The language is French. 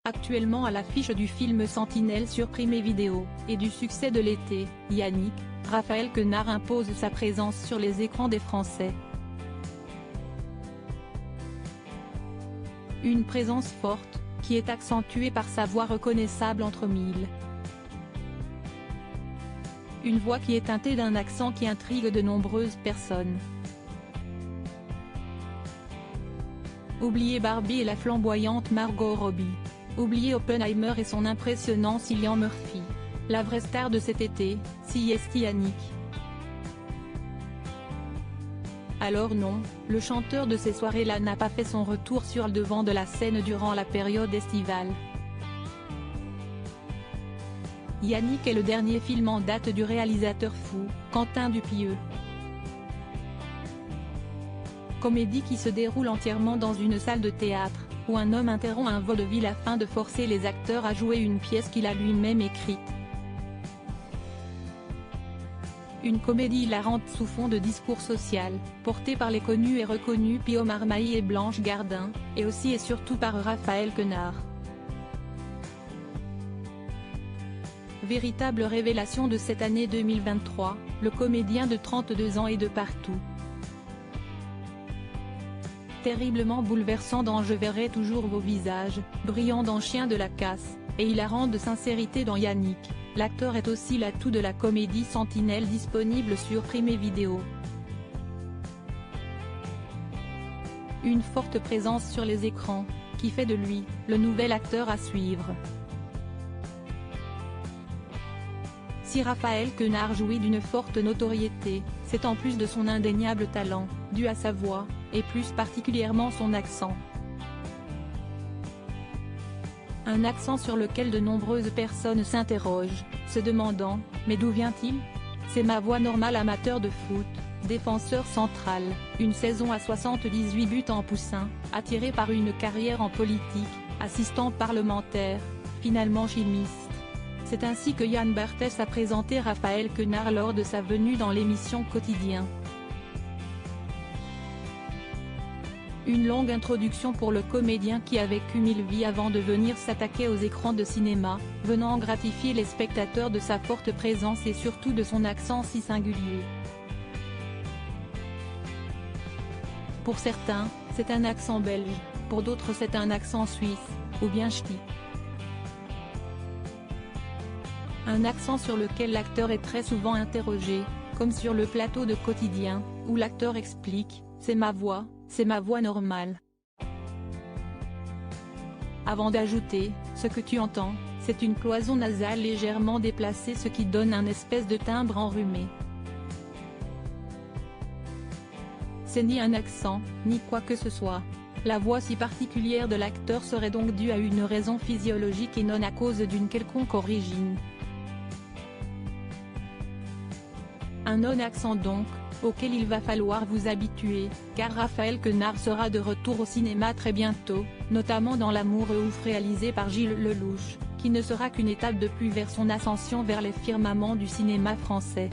Actuellement à l'affiche du film Sentinelle sur Prime Video, et du succès de l'été, Yannick, Raphaël Quenard impose sa présence sur les écrans des Français. Une présence forte, qui est accentuée par sa voix reconnaissable entre mille. Une voix qui est teintée d'un accent qui intrigue de nombreuses personnes. Oubliez Barbie et la flamboyante Margot Robbie. Oubliez Oppenheimer et son impressionnant Cillian Murphy. La vraie star de cet été, si est Yannick. Alors non, le chanteur de ces soirées-là n'a pas fait son retour sur le devant de la scène durant la période estivale. Yannick est le dernier film en date du réalisateur fou, Quentin Dupieux. Comédie qui se déroule entièrement dans une salle de théâtre, où un homme interrompt un vaudeville afin de forcer les acteurs à jouer une pièce qu'il a lui-même écrite. Une comédie hilarante sous fond de discours social, portée par les connus et reconnus Pio Marmaille et Blanche Gardin, et aussi et surtout par Raphaël Quenard. Véritable révélation de cette année 2023, le comédien de 32 ans est de partout. Terriblement bouleversant dans Je verrai toujours vos visages, brillant dans Chien de la casse, et hilarant de sincérité dans Yannick, l'acteur est aussi l'atout de la comédie Sentinelle disponible sur Prime Video. Une forte présence sur les écrans, qui fait de lui, le nouvel acteur à suivre. Si Raphaël Quenard jouit d'une forte notoriété, c'est en plus de son indéniable talent, dû à sa voix, et plus particulièrement son accent. Un accent sur lequel de nombreuses personnes s'interrogent, se demandant « Mais d'où vient-il ? C'est ma voix normale amateur de foot, défenseur central, une saison à 78 buts en poussin, attiré par une carrière en politique, assistant parlementaire, finalement chimiste ». C'est ainsi que Yann Barthès a présenté Raphaël Quenard lors de sa venue dans l'émission Quotidien. Une longue introduction pour le comédien qui a vécu 1000 vies avant de venir s'attaquer aux écrans de cinéma, venant gratifier les spectateurs de sa forte présence et surtout de son accent si singulier. Pour certains, c'est un accent belge, pour d'autres c'est un accent suisse, ou bien ch'ti. Un accent sur lequel l'acteur est très souvent interrogé, comme sur le plateau de Quotidien, où l'acteur explique « C'est ma voix normale ». Avant d'ajouter « Ce que tu entends, c'est une cloison nasale légèrement déplacée ce qui donne un espèce de timbre enrhumé ». C'est ni un accent, ni quoi que ce soit. La voix si particulière de l'acteur serait donc due à une raison physiologique et non à cause d'une quelconque origine. Un non-accent donc, auquel il va falloir vous habituer, car Raphaël Quenard sera de retour au cinéma très bientôt, notamment dans L'amour ouf réalisé par Gilles Lelouch, qui ne sera qu'une étape de plus vers son ascension vers les firmaments du cinéma français.